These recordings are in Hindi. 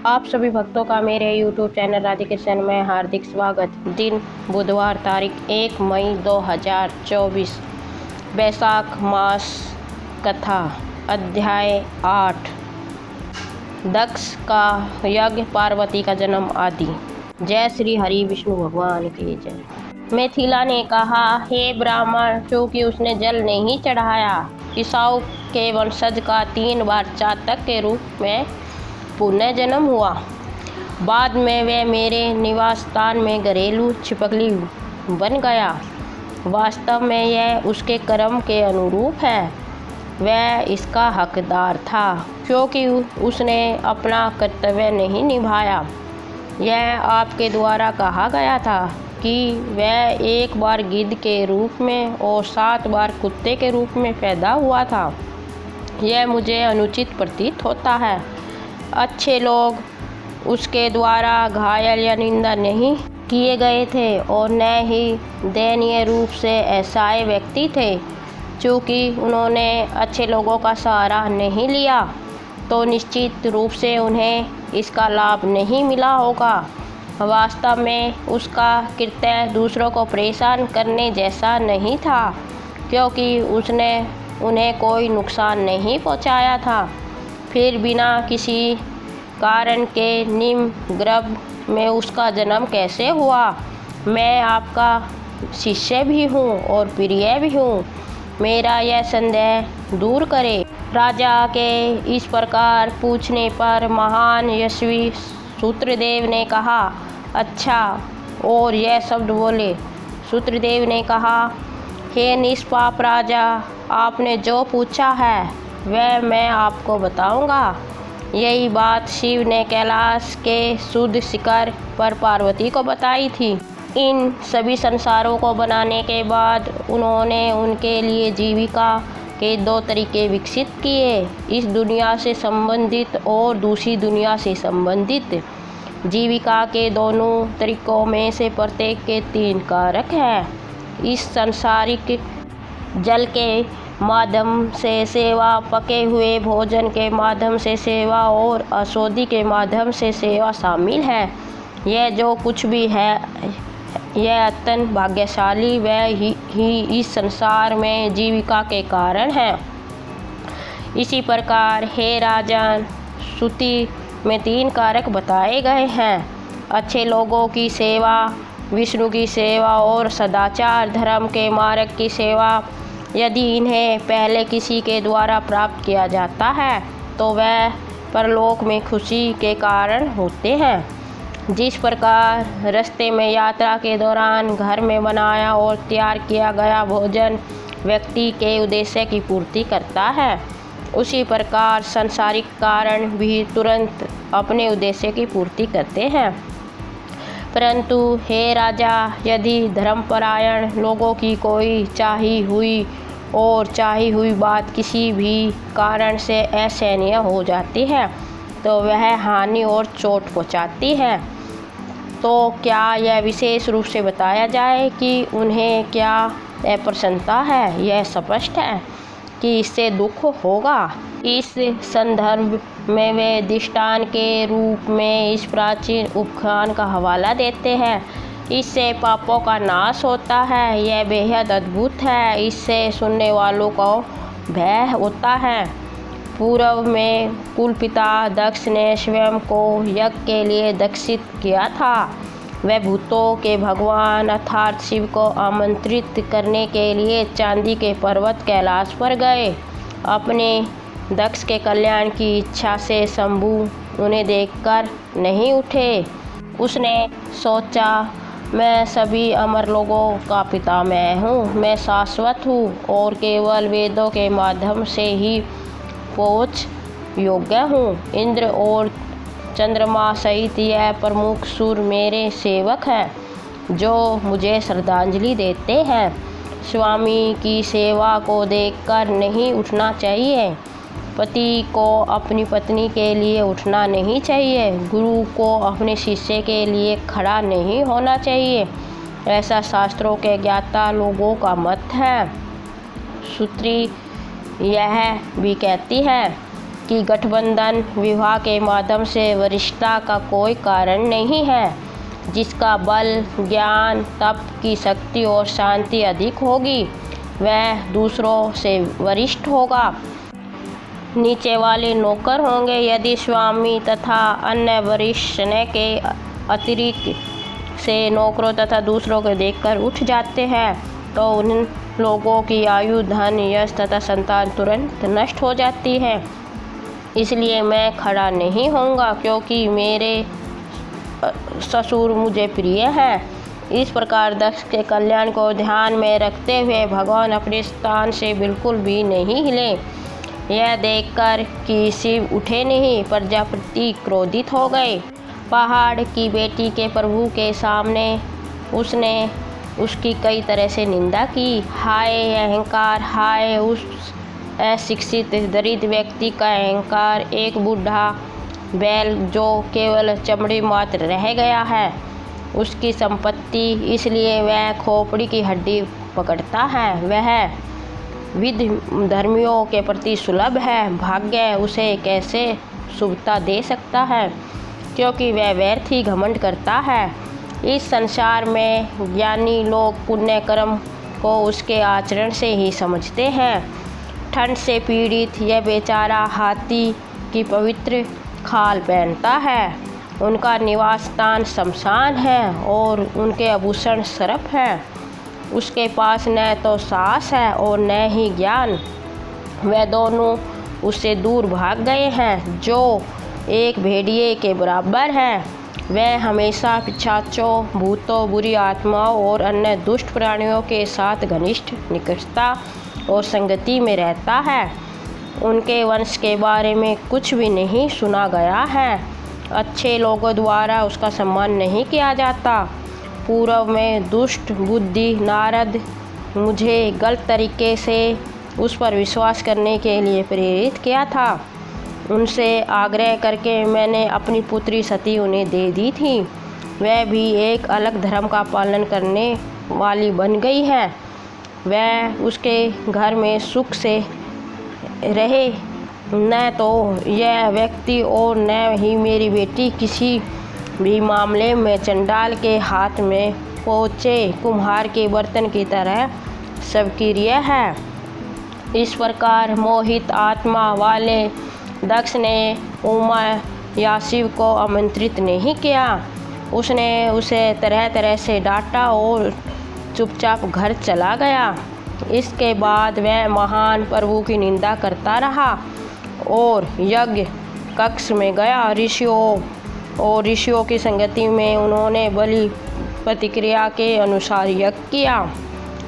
आप सभी भक्तों का मेरे YouTube चैनल राधे कृष्ण में हार्दिक स्वागत। दिन बुधवार, तारीख 1 मई 2024, बैसाख मास कथा, अध्याय 8, दक्ष का यज्ञ, पार्वती का जन्म आदि। जय श्री हरि विष्णु भगवान की जय। मिथिला ने कहा, हे ब्राह्मण, चूंकि उसने जल नहीं चढ़ाया, ईसाऊ के वंशज का 3 बार चातक के रूप में पुनः जन्म हुआ। बाद में वह मेरे निवास स्थान में घरेलू छिपकली बन गया। वास्तव में यह उसके कर्म के अनुरूप है। वह इसका हकदार था, क्योंकि उसने अपना कर्तव्य नहीं निभाया। यह आपके द्वारा कहा गया था कि वह 1 बार गिद्ध के रूप में और 7 बार कुत्ते के रूप में पैदा हुआ था। यह मुझे अनुचित प्रतीत होता है। अच्छे लोग उसके द्वारा घायल या निंदा नहीं किए गए थे और न ही दयनीय रूप से असहाय व्यक्ति थे। चूँकि उन्होंने अच्छे लोगों का सहारा नहीं लिया, तो निश्चित रूप से उन्हें इसका लाभ नहीं मिला होगा। वास्तव में उसका कृत्य दूसरों को परेशान करने जैसा नहीं था, क्योंकि उसने उन्हें कोई नुकसान नहीं पहुंचाया था। फिर बिना किसी कारण के निम्न गर्भ में उसका जन्म कैसे हुआ? मैं आपका शिष्य भी हूँ और प्रिय भी हूँ। मेरा यह संदेह दूर करे। राजा के इस प्रकार पूछने पर महान यशस्वी सूत्रदेव ने कहा, अच्छा, और यह शब्द बोले। सूत्रदेव ने कहा, हे निष्पाप राजा, आपने जो पूछा है वह मैं आपको बताऊंगा। यही बात शिव ने कैलाश के शुद्ध शिखर पर पार्वती को बताई थी। इन सभी संसारों को बनाने के बाद उन्होंने उनके लिए जीविका के 2 तरीके विकसित किए, इस दुनिया से संबंधित और दूसरी दुनिया से संबंधित। जीविका के दोनों तरीकों में से प्रत्येक के 3 कारक हैं। इस सांसारिक जल के माध्यम से सेवा, पके हुए भोजन के माध्यम से सेवा और औषधि के माध्यम से सेवा शामिल है। यह जो कुछ भी है, यह अत्यंत भाग्यशाली वह ही इस संसार में जीविका के कारण है। इसी प्रकार हे राजन, श्रुति में 3 कारक बताए गए हैं। अच्छे लोगों की सेवा, विष्णु की सेवा और सदाचार धर्म के मार्ग की सेवा। यदि इन्हें पहले किसी के द्वारा प्राप्त किया जाता है, तो वह परलोक में खुशी के कारण होते हैं। जिस प्रकार रास्ते में यात्रा के दौरान घर में बनाया और तैयार किया गया भोजन व्यक्ति के उद्देश्य की पूर्ति करता है, उसी प्रकार सांसारिक कारण भी तुरंत अपने उद्देश्य की पूर्ति करते हैं। परंतु हे राजा, यदि धर्मपरायण लोगों की कोई चाही हुई बात किसी भी कारण से असहनीय हो जाती है, तो वह हानि और चोट पहुंचाती है, तो क्या यह विशेष रूप से बताया जाए कि उन्हें क्या अप्रसन्नता है? यह स्पष्ट है कि इससे दुख होगा। इस संदर्भ में वे दृष्टांत के रूप में इस प्राचीन उपाख्यान का हवाला देते हैं। इससे पापों का नाश होता है। यह बेहद अद्भुत है। इससे सुनने वालों को भय होता है। पूर्व में कुलपिता दक्ष ने स्वयं को यज्ञ के लिए दक्षित किया था। वह भूतों के भगवान अर्थात शिव को आमंत्रित करने के लिए चांदी के पर्वत कैलाश पर गए। अपने दक्ष के कल्याण की इच्छा से शंभु उन्हें देखकर नहीं उठे। उसने सोचा, मैं सभी अमर लोगों का पितामह हूँ, मैं शाश्वत हूँ और केवल वेदों के माध्यम से ही पहुँच योग्य हूँ। इंद्र और चंद्रमा सहित यह प्रमुख सूर्य मेरे सेवक हैं, जो मुझे श्रद्धांजलि देते हैं। स्वामी की सेवा को देखकर नहीं उठना चाहिए। पति को अपनी पत्नी के लिए उठना नहीं चाहिए। गुरु को अपने शिष्य के लिए खड़ा नहीं होना चाहिए। ऐसा शास्त्रों के ज्ञाता लोगों का मत है। श्रुति यह भी कहती है, कि गठबंधन विवाह के माध्यम से वरिष्ठता का कोई कारण नहीं है। जिसका बल, ज्ञान, तप की शक्ति और शांति अधिक होगी वह दूसरों से वरिष्ठ होगा। नीचे वाले नौकर होंगे। यदि स्वामी तथा अन्य वरिष्ठ के अतिरिक्त से नौकरों तथा दूसरों को देखकर उठ जाते हैं तो उन लोगों की आयु, धन, यश तथा संतान तुरंत नष्ट हो जाती है। इसलिए मैं खड़ा नहीं होऊंगा क्योंकि मेरे ससुर मुझे प्रिय है। इस प्रकार दक्ष के कल्याण को ध्यान में रखते हुए भगवान अपने स्थान से बिल्कुल भी नहीं हिले। यह देखकर कि शिव उठे नहीं, प्रजापति क्रोधित हो गए। पहाड़ की बेटी के प्रभु के सामने उसने उसकी कई तरह से निंदा की। हाय अहंकार, हाय उस अशिक्षित दरिद्र व्यक्ति का अहंकार, एक बूढ़ा बैल जो केवल चमड़ी मात्र रह गया है, उसकी संपत्ति, इसलिए वह खोपड़ी की हड्डी पकड़ता है। वह विधि धर्मियों के प्रति सुलभ है। भाग्य उसे कैसे शुभता दे सकता है क्योंकि वह व्यर्थ ही घमंड करता है। इस संसार में ज्ञानी लोग पुण्य कर्म को उसके आचरण से ही समझते हैं। ठंड से पीड़ित यह बेचारा हाथी की पवित्र खाल पहनता है। उनका निवास स्थान शमशान है और उनके आभूषण सर्प है। उसके पास न तो साहस है और न ही ज्ञान। वह दोनों उससे दूर भाग गए हैं जो एक भेड़िए के बराबर है। वह हमेशा पिशाचों, भूतों, बुरी आत्माओं और अन्य दुष्ट प्राणियों के साथ घनिष्ठ निकटता और संगति में रहता है। उनके वंश के बारे में कुछ भी नहीं सुना गया है। अच्छे लोगों द्वारा उसका सम्मान नहीं किया जाता। पूर्व में दुष्ट बुद्धि नारद मुझे गलत तरीके से उस पर विश्वास करने के लिए प्रेरित किया था। उनसे आग्रह करके मैंने अपनी पुत्री सती उन्हें दे दी थी। वह भी एक अलग धर्म का पालन करने वाली बन गई है। वह उसके घर में सुख से रहे। न तो यह व्यक्ति और न ही मेरी बेटी किसी भी मामले में चंडाल के हाथ में पहुँचे कुम्हार के बर्तन की तरह स्वकीय है। इस प्रकार मोहित आत्मा वाले दक्ष ने उमा या शिव को आमंत्रित नहीं किया। उसने उसे तरह तरह से डांटा और चुपचाप घर चला गया। इसके बाद वह महान प्रभु की निंदा करता रहा और यज्ञ कक्ष में गया। ऋषियों की संगति में उन्होंने बलि प्रतिक्रिया के अनुसार यज्ञ किया।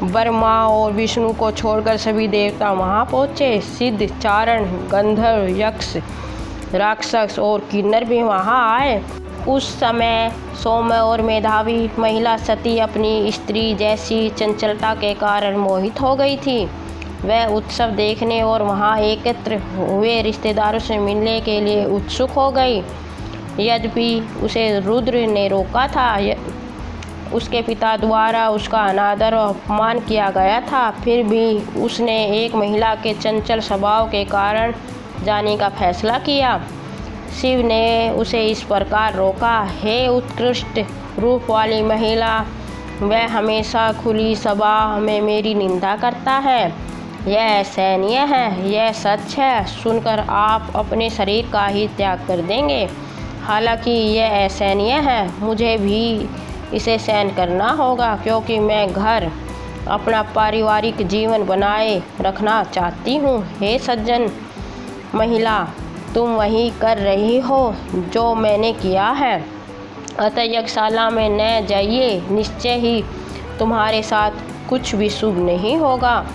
ब्रह्मा और विष्णु को छोड़कर सभी देवता वहां पहुँचे। सिद्ध, चारण, गंधर्व, यक्ष, राक्षस और किन्नर भी वहां आए। उस समय सौम्य और मेधावी महिला सती अपनी स्त्री जैसी चंचलता के कारण मोहित हो गई थी। वह उत्सव देखने और वहां एकत्र हुए रिश्तेदारों से मिलने के लिए उत्सुक हो गई। यद्यपि उसे रुद्र ने रोका था, उसके पिता द्वारा उसका अनादर और अपमान किया गया था, फिर भी उसने एक महिला के चंचल स्वभाव के कारण जाने का फैसला किया। शिव ने उसे इस प्रकार रोका, हे उत्कृष्ट रूप वाली महिला, वह हमेशा खुली सभा में मेरी निंदा करता है। यह असहनीय है, यह सच है। सुनकर आप अपने शरीर का ही त्याग कर देंगे। हालांकि यह असहनीय है, मुझे भी इसे सहन करना होगा क्योंकि मैं घर अपना पारिवारिक जीवन बनाए रखना चाहती हूँ। हे सज्जन महिला, तुम वही कर रही हो जो मैंने किया है, अतः यज्ञशाला में न जाइए। निश्चय ही तुम्हारे साथ कुछ भी शुभ नहीं होगा।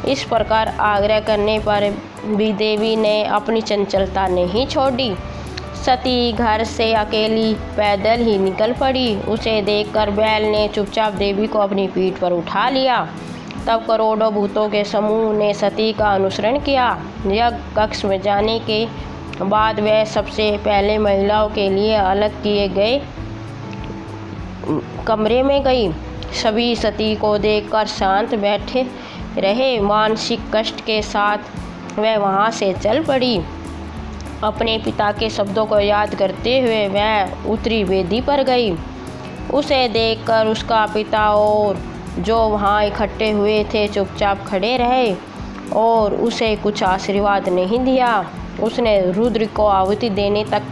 इस प्रकार आग्रह करने पर भी देवी ने अपनी चंचलता नहीं छोड़ी। सती घर से अकेली पैदल ही निकल पड़ी। उसे देखकर बैल ने चुपचाप देवी को अपनी पीठ पर उठा लिया। तब करोड़ों भूतों के समूह ने सती का अनुसरण किया। यज्ञ कक्ष में जाने के बाद वह सबसे पहले महिलाओं के लिए अलग किए गए कमरे में गई। सभी सती को देखकर शांत बैठे रहे। मानसिक कष्ट के साथ वह वहां से चल पड़ी। अपने पिता के शब्दों को याद करते हुए वह उतरी वेदी पर गई। उसे देखकर उसका पिता और जो वहाँ इकट्ठे हुए थे चुपचाप खड़े रहे और उसे कुछ आशीर्वाद नहीं दिया। उसने रुद्र को आहुति देने तक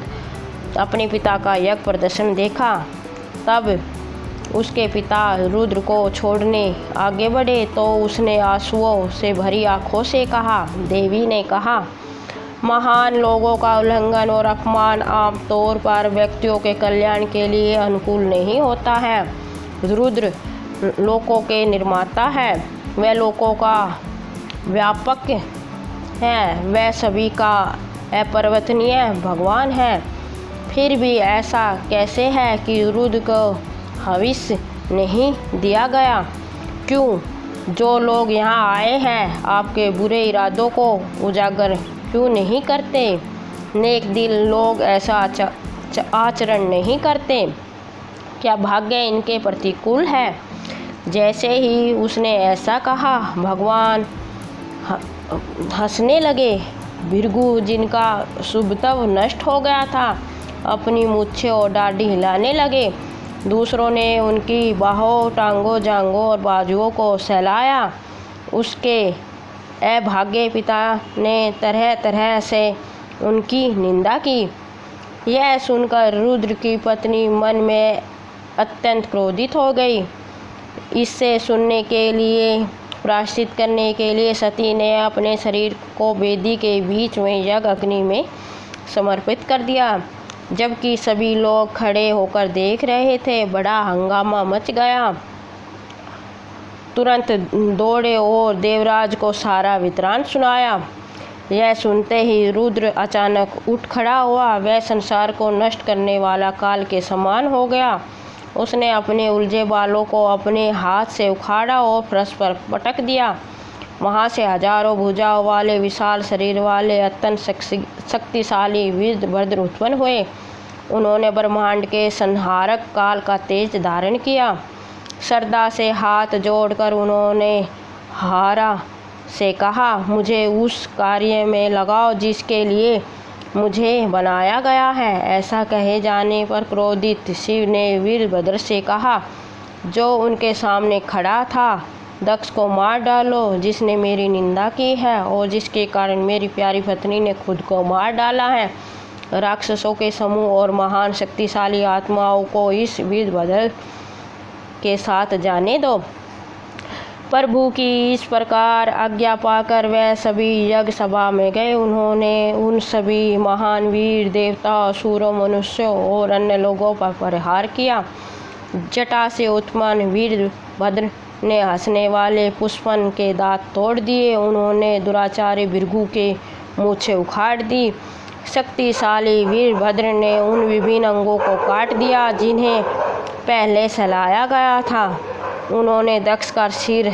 अपने पिता का यज्ञ प्रदर्शन देखा। तब उसके पिता रुद्र को छोड़ने आगे बढ़े तो उसने आंसुओं से भरी आंखों से कहा। देवी ने कहा, महान लोगों का उल्लंघन और अपमान आमतौर पर व्यक्तियों के कल्याण के लिए अनुकूल नहीं होता है। रुद्र लोकों के निर्माता है, वह लोकों का व्यापक है, वह सभी का अपरिवर्तनीय भगवान है। फिर भी ऐसा कैसे है कि रुद्र को हविष्य नहीं दिया गया? क्यों? जो लोग यहाँ आए हैं आपके बुरे इरादों को उजागर क्यों नहीं करते? नेक दिल लोग ऐसा आचरण नहीं करते। क्या भाग्य इनके प्रतिकूल है? जैसे ही उसने ऐसा कहा भगवान हंसने लगे। भृगु जिनका शुभत्व नष्ट हो गया था अपनी मूछें और दाढ़ी हिलाने लगे। दूसरों ने उनकी बाहों, टांगों, जांघों और बाजुओं को सहलाया। उसके अभागे पिता ने तरह तरह से उनकी निंदा की। यह सुनकर रुद्र की पत्नी मन में अत्यंत क्रोधित हो गई। इससे सुनने के लिए प्रायश्चित करने के लिए सती ने अपने शरीर को वेदी के बीच में यज्ञ अग्नि में समर्पित कर दिया। जबकि सभी लोग खड़े होकर देख रहे थे, बड़ा हंगामा मच गया। तुरंत दौड़े और देवराज को सारा वृत्तांत सुनाया। यह सुनते ही रुद्र अचानक उठ खड़ा हुआ। वह संसार को नष्ट करने वाला काल के समान हो गया। उसने अपने उलझे बालों को अपने हाथ से उखाड़ा और फर्श पर पटक दिया। वहाँ से हजारों भुजाओं वाले विशाल शरीर वाले अत्यंत शक्तिशाली वीरभद्र उत्पन्न हुए। उन्होंने ब्रह्मांड के संहारक काल का तेज धारण किया। श्रद्धा से हाथ जोड़कर उन्होंने हारा से कहा, मुझे उस कार्य में लगाओ जिसके लिए मुझे बनाया गया है। ऐसा कहे जाने पर क्रोधित शिव ने वीरभद्र से कहा, जो उनके सामने खड़ा था, दक्ष को मार डालो, जिसने मेरी निंदा की है और जिसके कारण मेरी प्यारी पत्नी ने खुद को मार डाला है। राक्षसों के समूह और महान शक्तिशाली आत्माओं को इस वीरभद्र के साथ जाने दो। प्रभु की इस प्रकार आज्ञा पाकर वह सभी यज्ञ सभा में गए। उन्होंने उन सभी महान वीर देवता, असुरों, मनुष्यों और अन्य लोगों पर प्रहार किया। जटा से उत्पन्न वीरभद्र ने हंसने वाले पुष्पन के दांत तोड़ दिए। उन्होंने दुराचारी भृगु के मूछें उखाड़ दी। शक्तिशाली वीरभद्र ने उन विभिन्न अंगों को काट दिया जिन्हें पहले सहलाया गया था। उन्होंने दक्ष का सिर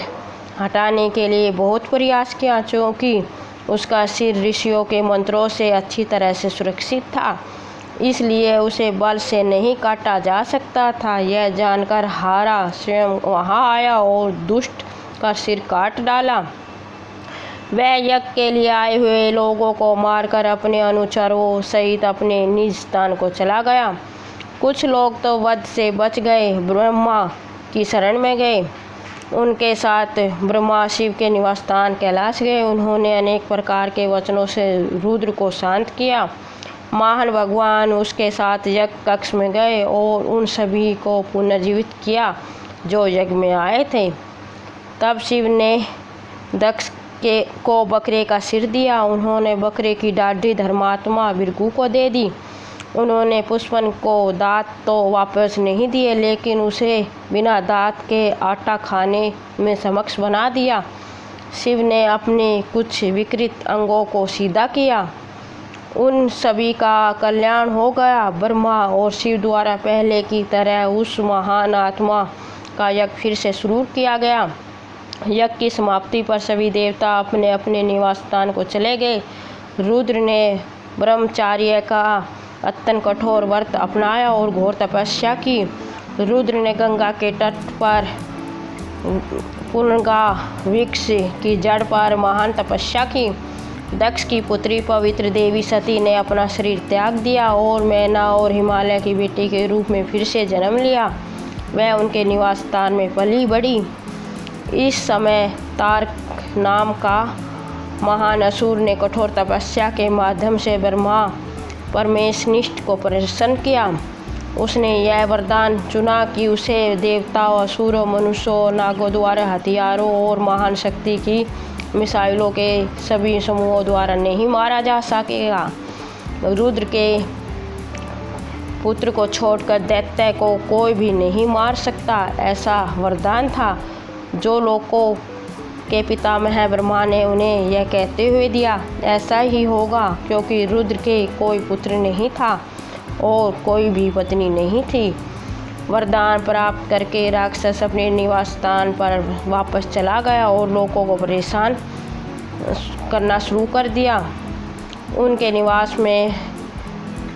हटाने के लिए बहुत प्रयास किया, क्योंकि उसका सिर ऋषियों के मंत्रों से अच्छी तरह से सुरक्षित था, इसलिए उसे बल से नहीं काटा जा सकता था। यह जानकर हारा स्वयं वहां आया और दुष्ट का सिर काट डाला। वह यज्ञ के लिए आए हुए लोगों को मारकर अपने अनुचरों सहित अपने निज स्थान को चला गया। कुछ लोग तो वध से बच गए, ब्रह्मा की शरण में गए। उनके साथ ब्रह्मा शिव के निवास स्थान कैलाश गए। उन्होंने अनेक प्रकार के वचनों से रुद्र को शांत किया। महान भगवान उसके साथ यज्ञ कक्ष में गए और उन सभी को पुनर्जीवित किया जो यज्ञ में आए थे। तब शिव ने दक्ष को बकरे का सिर दिया। उन्होंने बकरे की दाढ़ी धर्मात्मा भृगु को दे दी। उन्होंने पुष्पन को दांत तो वापस नहीं दिए, लेकिन उसे बिना दांत के आटा खाने में समक्ष बना दिया। शिव ने अपने कुछ विकृत अंगों को सीधा किया। उन सभी का कल्याण हो गया। ब्रह्मा और शिव द्वारा पहले की तरह उस महान आत्मा का यज्ञ फिर से शुरू किया गया। यज्ञ की समाप्ति पर सभी देवता अपने अपने निवास स्थान को चले गए। रुद्र ने ब्रह्मचार्य का अत्यंत कठोर व्रत अपनाया और घोर तपस्या की। रुद्र ने गंगा के तट पर पुनगा वृक्ष की जड़ पर महान तपस्या की। दक्ष की पुत्री पवित्र देवी सती ने अपना शरीर त्याग दिया और मैना और हिमालय की बेटी के रूप में फिर से जन्म लिया। वह उनके निवास स्थान में पली बढ़ी। इस समय तारक नाम का महान असुर ने कठोर तपस्या के माध्यम से ब्रह्मा परमेशनिष्ठ को प्रसन्न किया। उसने यह वरदान चुना कि उसे देवताओं, असुरों, मनुष्यों, नागों द्वारा हथियारों और महान शक्ति की मिसाइलों के सभी समूहों द्वारा नहीं मारा जा सकेगा। रुद्र के पुत्र को छोड़कर दैत्य को कोई भी नहीं मार सकता, ऐसा वरदान था जो लोगों के पितामह ब्रह्मा ने उन्हें यह कहते हुए दिया। ऐसा ही होगा क्योंकि रुद्र के कोई पुत्र नहीं था और कोई भी पत्नी नहीं थी। वरदान प्राप्त करके राक्षस अपने निवास स्थान पर वापस चला गया और लोगों को परेशान करना शुरू कर दिया। उनके निवास में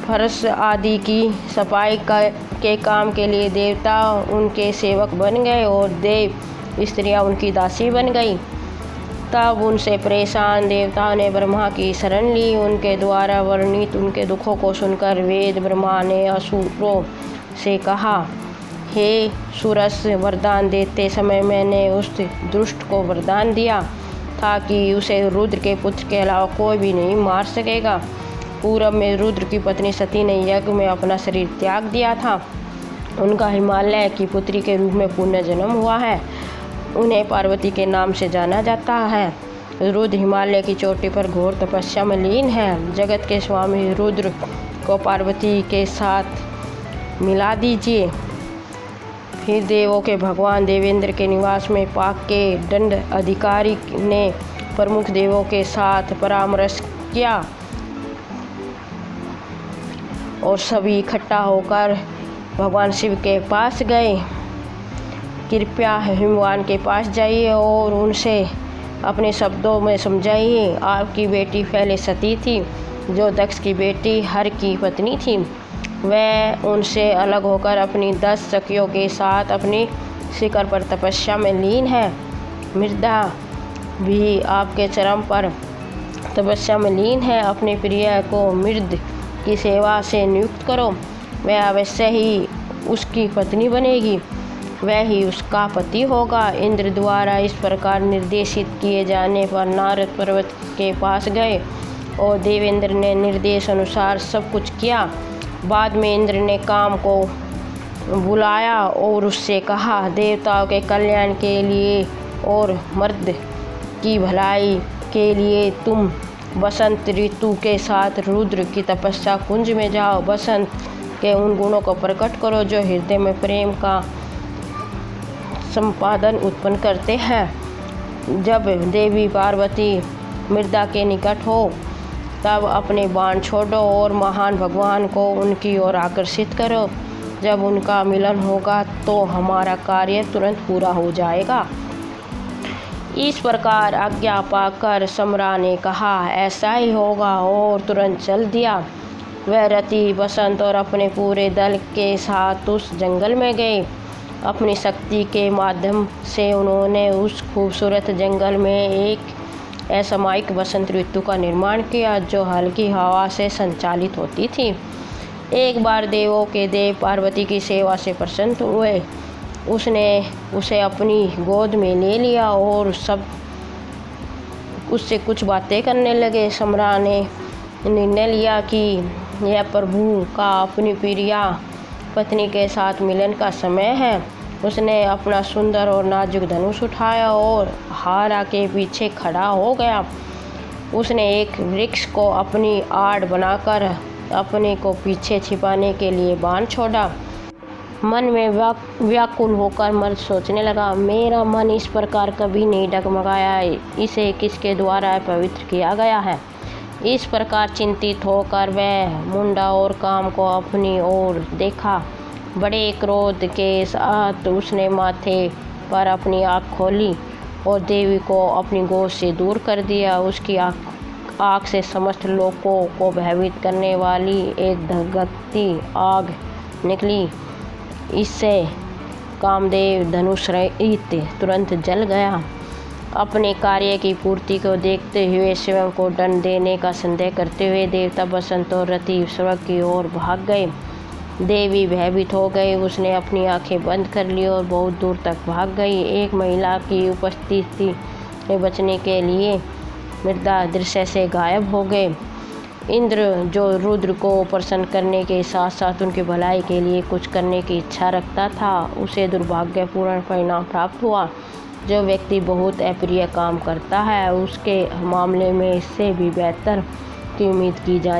फर्श आदि की सफाई के काम के लिए देवता उनके सेवक बन गए और देव स्त्रियां उनकी दासी बन गई। तब उनसे परेशान देवताओं ने ब्रह्मा की शरण ली। उनके द्वारा वर्णित उनके दुखों को सुनकर वेद ब्रह्मा ने असुरों से कहा, हे सुरस, वरदान देते समय मैंने उस दुष्ट को वरदान दिया था कि उसे रुद्र के पुत्र के अलावा कोई भी नहीं मार सकेगा। पूर्व में रुद्र की पत्नी सती ने यज्ञ में अपना शरीर त्याग दिया था। उनका हिमालय की पुत्री के रूप में पुनः जन्म हुआ है। उन्हें पार्वती के नाम से जाना जाता है। रुद्र हिमालय की चोटी पर घोर तपस्या में लीन है। जगत के स्वामी रुद्र को पार्वती के साथ मिला दीजिए। फिर देवों के भगवान देवेंद्र के निवास में पाक के दंड अधिकारी ने प्रमुख देवों के साथ परामर्श किया और सभी इकट्ठा होकर भगवान शिव के पास गए। कृपया हिमवान के पास जाइए और उनसे अपने शब्दों में समझाइए। आपकी बेटी पहले सती थी, जो दक्ष की बेटी हर की पत्नी थी। वह उनसे अलग होकर अपनी 10 सखियों के साथ अपनी शिखर पर तपस्या में लीन है। मृदा भी आपके चरम पर तपस्या में लीन है। अपने प्रिय को मृद की सेवा से नियुक्त करो। वह अवश्य ही उसकी पत्नी बनेगी, वह ही उसका पति होगा। इंद्र द्वारा इस प्रकार निर्देशित किए जाने पर नारद पर्वत के पास गए और देवेंद्र ने निर्देश अनुसार सब कुछ किया। बाद में इंद्र ने काम को बुलाया और उससे कहा, देवताओं के कल्याण के लिए और मर्द की भलाई के लिए तुम बसंत ऋतु के साथ रुद्र की तपस्या कुंज में जाओ। बसंत के उन गुणों को प्रकट करो जो हृदय में प्रेम का संपादन उत्पन्न करते हैं। जब देवी पार्वती मृदा के निकट हो तब अपने बाण छोड़ो और महान भगवान को उनकी ओर आकर्षित करो। जब उनका मिलन होगा तो हमारा कार्य तुरंत पूरा हो जाएगा। इस प्रकार आज्ञा पाकर सम्रा ने कहा, ऐसा ही होगा, और तुरंत चल दिया। वह रति बसंत और अपने पूरे दल के साथ उस जंगल में गए। अपनी शक्ति के माध्यम से उन्होंने उस खूबसूरत जंगल में एक असामयिक बसंत ऋतु का निर्माण किया जो हल्की हवा से संचालित होती थी। एक बार देवों के देव पार्वती की सेवा से प्रसन्न हुए। उसने उसे अपनी गोद में ले लिया और सब उससे कुछ बातें करने लगे। सम्रा ने निर्णय लिया कि यह प्रभु का अपनी प्रिया पत्नी के साथ मिलन का समय है। उसने अपना सुंदर और नाजुक धनुष उठाया और हारा के पीछे खड़ा हो गया। उसने एक वृक्ष को अपनी आड़ बनाकर अपने को पीछे छिपाने के लिए बाण छोड़ा। मन में व्याकुल होकर मर्द सोचने लगा, मेरा मन इस प्रकार कभी नहीं डगमगाया, इसे किसके द्वारा पवित्र किया गया है। इस प्रकार चिंतित होकर वह मुंडा और काम को अपनी ओर देखा। बड़े क्रोध के साथ उसने माथे पर अपनी आँख खोली और देवी को अपनी गोद से दूर कर दिया। उसकी आँख से समस्त लोगों को भयभीत करने वाली एक धगकती आग निकली। इससे कामदेव धनुष रहित तुरंत जल गया। अपने कार्य की पूर्ति को देखते हुए स्वयं को दंड देने का संदेह करते हुए देवता बसंत और रति स्वर्ग की ओर भाग गए। देवी भयभीत हो गई। उसने अपनी आंखें बंद कर ली और बहुत दूर तक भाग गई। एक महिला की उपस्थिति से बचने के लिए मृदा दृश्य से गायब हो गए। इंद्र, जो रुद्र को प्रसन्न करने के साथ साथ उनकी भलाई के लिए कुछ करने की इच्छा रखता था, उसे दुर्भाग्यपूर्ण परिणाम प्राप्त हुआ। जो व्यक्ति बहुत अप्रिय काम करता है, उसके मामले में इससे भी बेहतर की उम्मीद की जा